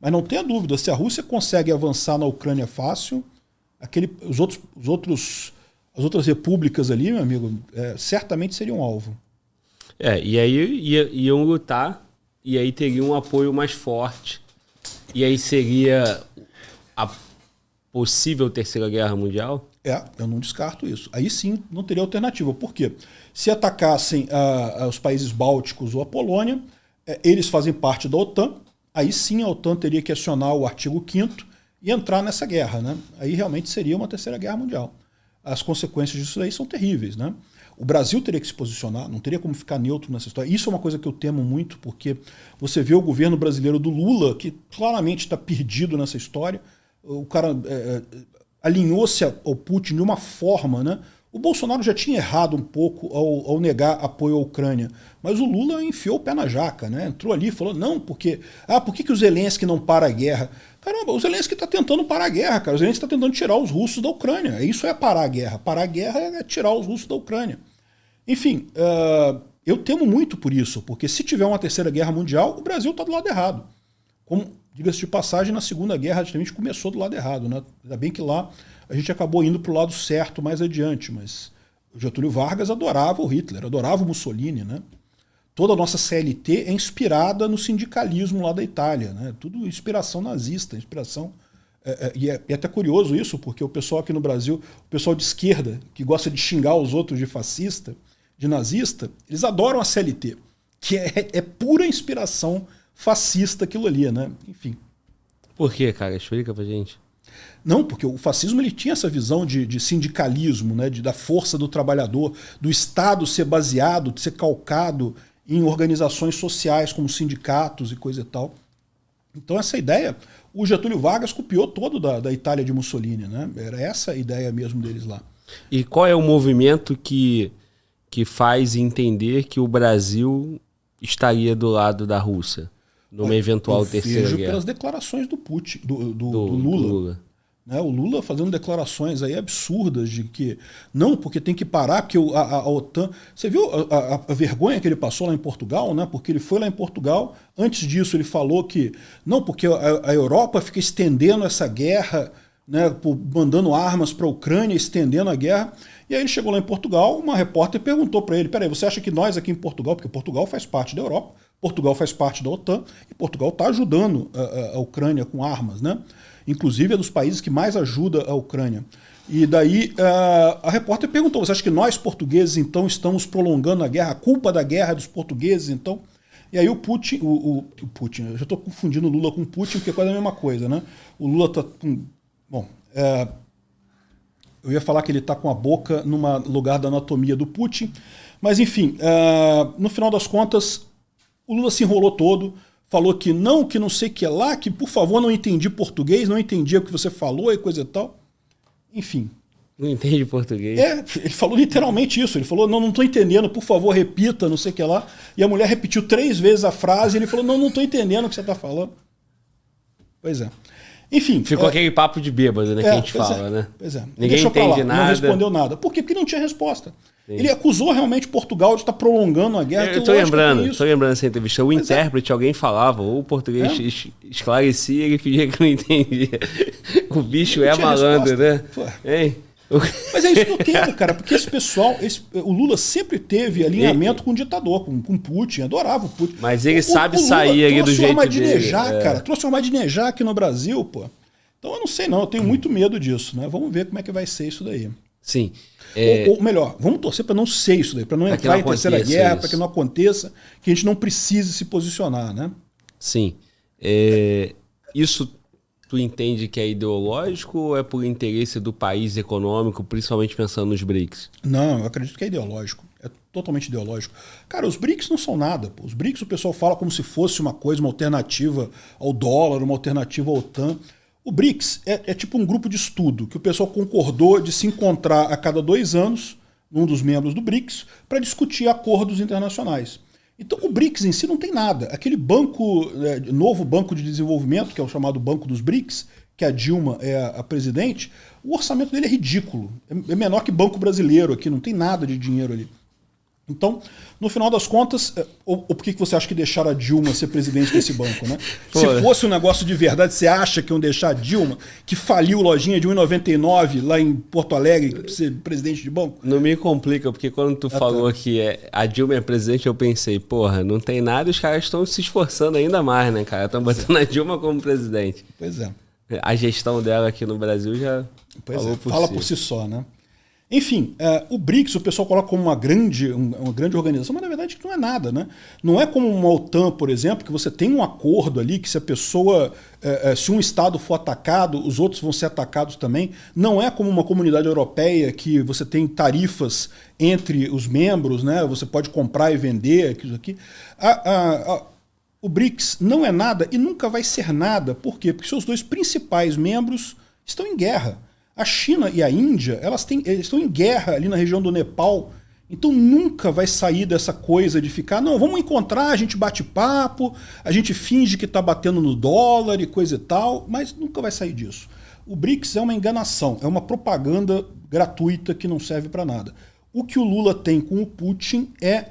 Mas não tenha dúvida, se a Rússia consegue avançar na Ucrânia fácil, as outras repúblicas ali, meu amigo, certamente seriam alvo. E aí iam lutar, e aí teria um apoio mais forte. E aí seria a possível Terceira Guerra Mundial? Eu não descarto isso. Aí sim não teria alternativa. Por quê? Se atacassem os países bálticos ou a Polônia, eles fazem parte da OTAN, aí sim a OTAN teria que acionar o artigo 5º e entrar nessa guerra, né? Aí realmente seria uma Terceira Guerra Mundial. As consequências disso aí são terríveis, né? O Brasil teria que se posicionar, não teria como ficar neutro nessa história. Isso é uma coisa que eu temo muito, porque você vê o governo brasileiro do Lula, que claramente está perdido nessa história. O cara alinhou-se ao Putin de uma forma, né? O Bolsonaro já tinha errado um pouco ao negar apoio à Ucrânia, mas o Lula enfiou o pé na jaca, né? Entrou ali e falou, não, porque... por que o Zelensky não para a guerra? Caramba, o Zelensky está tentando parar a guerra, cara. O Zelensky está tentando tirar os russos da Ucrânia. Isso é parar a guerra. Parar a guerra é tirar os russos da Ucrânia. Enfim, eu temo muito por isso, porque se tiver uma Terceira Guerra Mundial, o Brasil está do lado errado. Como, diga-se de passagem, na Segunda Guerra a gente começou do lado errado, né? Ainda bem que lá a gente acabou indo para o lado certo mais adiante, mas o Getúlio Vargas adorava o Hitler, adorava o Mussolini, né? Toda a nossa CLT é inspirada no sindicalismo lá da Itália, né? Tudo inspiração nazista, inspiração... E é até curioso isso, porque o pessoal aqui no Brasil, o pessoal de esquerda, que gosta de xingar os outros de fascista, de nazista, eles adoram a CLT, que é pura inspiração fascista aquilo ali, né? Enfim. Por quê, cara? Explica pra gente. Não, porque o fascismo ele tinha essa visão de sindicalismo, né? Da força do trabalhador, do Estado ser baseado, de ser calcado em organizações sociais como sindicatos e coisa e tal. Então essa ideia, o Getúlio Vargas copiou todo da Itália de Mussolini, né? Era essa a ideia mesmo deles lá. E qual é o movimento que faz entender que o Brasil estaria do lado da Rússia numa eventual Terceira Guerra? Eu vejo pelas declarações do Putin, do Lula. Né? O Lula fazendo declarações aí absurdas de que não, porque tem que parar, porque a OTAN... Você viu a vergonha que ele passou lá em Portugal, né? Porque ele foi lá em Portugal, antes disso ele falou que não, porque a Europa fica estendendo essa guerra, né? Mandando armas para a Ucrânia, estendendo a guerra. E aí ele chegou lá em Portugal, uma repórter perguntou para ele, peraí, você acha que nós aqui em Portugal, porque Portugal faz parte da Europa, Portugal faz parte da OTAN, e Portugal está ajudando a Ucrânia com armas, né? Inclusive é dos países que mais ajuda a Ucrânia. E daí a repórter perguntou, você acha que nós portugueses então estamos prolongando a guerra, a culpa da guerra é dos portugueses então? E aí o Putin, Putin, eu já estou confundindo o Lula com o Putin, porque é quase a mesma coisa, né? O Lula está com... Bom, eu ia falar que ele está com a boca num lugar da anatomia do Putin, mas enfim, no final das contas, o Lula se enrolou todo, falou que não sei o que lá, que por favor não entendi português, não entendi o que você falou e coisa e tal. Enfim. Não entende português. Ele falou literalmente isso. Ele falou, não estou entendendo, por favor repita, não sei o que lá. E a mulher repetiu 3 vezes a frase e ele falou, não estou entendendo o que você está falando. Pois é. Enfim. Ficou aquele papo de bêbado, né, que a gente fala, né? Pois é. Ninguém entende nada. Não respondeu nada. Por quê? Porque não tinha resposta. Sim. Ele acusou realmente Portugal de estar prolongando a guerra. Eu estou lembrando essa entrevista. O intérprete, alguém falava, ou o português esclarecia, ele fingia que não entendia. O bicho é malandro, resposta, né? Hein? Mas é isso que eu temo, cara, porque esse pessoal, o Lula sempre teve alinhamento com o ditador, com Putin, adorava o Putin. Mas ele sabe sair ali do jeito dele. Cara, trouxe o Ahmadinejad aqui no Brasil, pô. Então eu não sei não, eu tenho muito medo disso, né? Vamos ver como é que vai ser isso daí. Sim. Ou melhor, vamos torcer para não ser isso daí, para não entrar em Terceira Guerra, para que não aconteça, que a gente não precise se posicionar, né? Sim. Isso tu entende que é ideológico ou é por interesse do país econômico, principalmente pensando nos BRICS? Não, eu acredito que é ideológico. É totalmente ideológico. Cara, os BRICS não são nada. Pô. Os BRICS o pessoal fala como se fosse uma coisa, uma alternativa ao dólar, uma alternativa à OTAN. O BRICS é tipo um grupo de estudo que o pessoal concordou de se encontrar a cada 2 anos, num dos membros do BRICS, para discutir acordos internacionais. Então o BRICS em si não tem nada. Aquele banco, novo banco de desenvolvimento, que é o chamado Banco dos BRICS, que a Dilma é a presidente, o orçamento dele é ridículo. É menor que banco brasileiro aqui, não tem nada de dinheiro ali. Então, no final das contas, ou por que você acha que deixaram a Dilma ser presidente desse banco, né? Se fosse um negócio de verdade, você acha que iam deixar a Dilma, que faliu lojinha de 1,99 lá em Porto Alegre, ser presidente de banco? Não me complica, porque quando tu falou que a Dilma é presidente, eu pensei, porra, não tem nada, os caras estão se esforçando ainda mais, né, cara? Estão botando a Dilma como presidente. Pois é. A gestão dela aqui no Brasil já fala por si só, né? Enfim, o BRICS o pessoal coloca como uma grande organização, mas na verdade não é nada, né? Não é como uma OTAN, por exemplo, que você tem um acordo ali que se a pessoa, se um estado for atacado, os outros vão ser atacados também. Não é como uma comunidade europeia que você tem tarifas entre os membros, né? Você pode comprar e vender aquilo aqui. O BRICS não é nada e nunca vai ser nada. Por quê? Porque seus dois principais membros estão em guerra. A China e a Índia, eles estão em guerra ali na região do Nepal, então nunca vai sair dessa coisa de ficar, não, vamos encontrar, a gente bate papo, a gente finge que está batendo no dólar e coisa e tal, mas nunca vai sair disso. O BRICS é uma enganação, é uma propaganda gratuita que não serve para nada. O que o Lula tem com o Putin é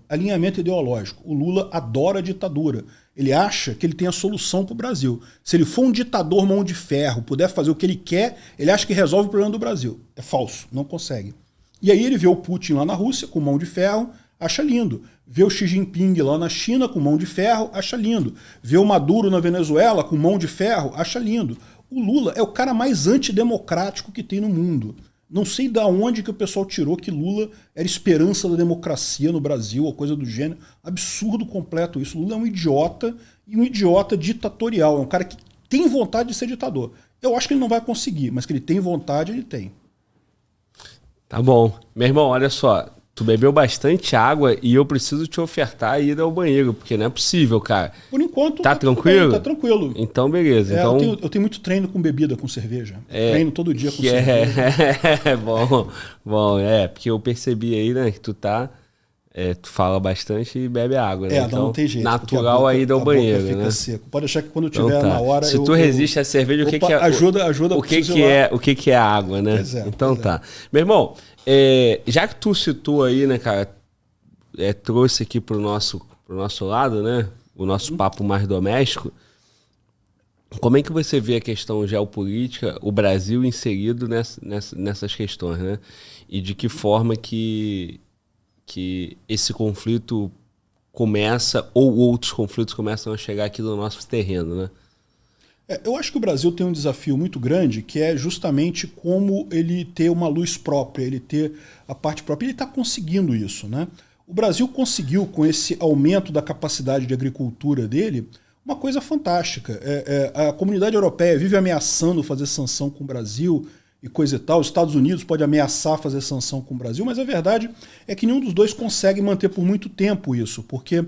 alinhamento ideológico. O Lula adora a ditadura. Ele acha que ele tem a solução para o Brasil. Se ele for um ditador mão de ferro, puder fazer o que ele quer, ele acha que resolve o problema do Brasil. É falso, não consegue. E aí ele vê o Putin lá na Rússia com mão de ferro, acha lindo. Vê o Xi Jinping lá na China com mão de ferro, acha lindo. Vê o Maduro na Venezuela com mão de ferro, acha lindo. O Lula é o cara mais antidemocrático que tem no mundo. Não sei de onde que o pessoal tirou que Lula era esperança da democracia no Brasil, ou coisa do gênero. Absurdo completo isso. Lula é um idiota, e um idiota ditatorial. É um cara que tem vontade de ser ditador. Eu acho que ele não vai conseguir, mas que ele tem vontade, ele tem. Tá bom. Meu irmão, olha só. Tu bebeu bastante água e eu preciso te ofertar a ida ao banheiro, porque não é possível, cara. Por enquanto, tá tranquilo? Bem, tá tranquilo. Então, beleza. Então... Eu tenho muito treino com bebida, com cerveja. Treino todo dia com cerveja. Bom, porque eu percebi aí, né, que tu tu fala bastante e bebe água, né? Então, não tem jeito. Natural a ida ao banheiro, fica né? Seco. Pode achar que quando eu tiver na hora... Se tu resiste à cerveja, o que é... Ajuda o que é a água, né? Então tá. Meu irmão, já que tu citou aí, né, cara, trouxe aqui pro nosso lado, né, o nosso papo mais doméstico, como é que você vê a questão geopolítica, o Brasil inserido nessas questões, né? E de que forma que esse conflito começa, ou outros conflitos começam a chegar aqui no nosso terreno, né? Eu acho que o Brasil tem um desafio muito grande, que é justamente como ele ter uma luz própria, ele ter a parte própria. Ele está conseguindo isso, né? O Brasil conseguiu, com esse aumento da capacidade de agricultura dele, uma coisa fantástica. A comunidade europeia vive ameaçando fazer sanção com o Brasil e coisa e tal. Os Estados Unidos pode ameaçar fazer sanção com o Brasil, mas a verdade é que nenhum dos dois consegue manter por muito tempo isso, porque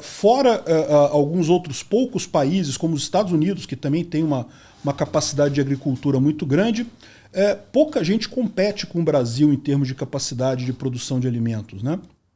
fora alguns outros poucos países, como os Estados Unidos, que também tem uma capacidade de agricultura muito grande, pouca gente compete com o Brasil em termos de capacidade de produção de alimentos, né?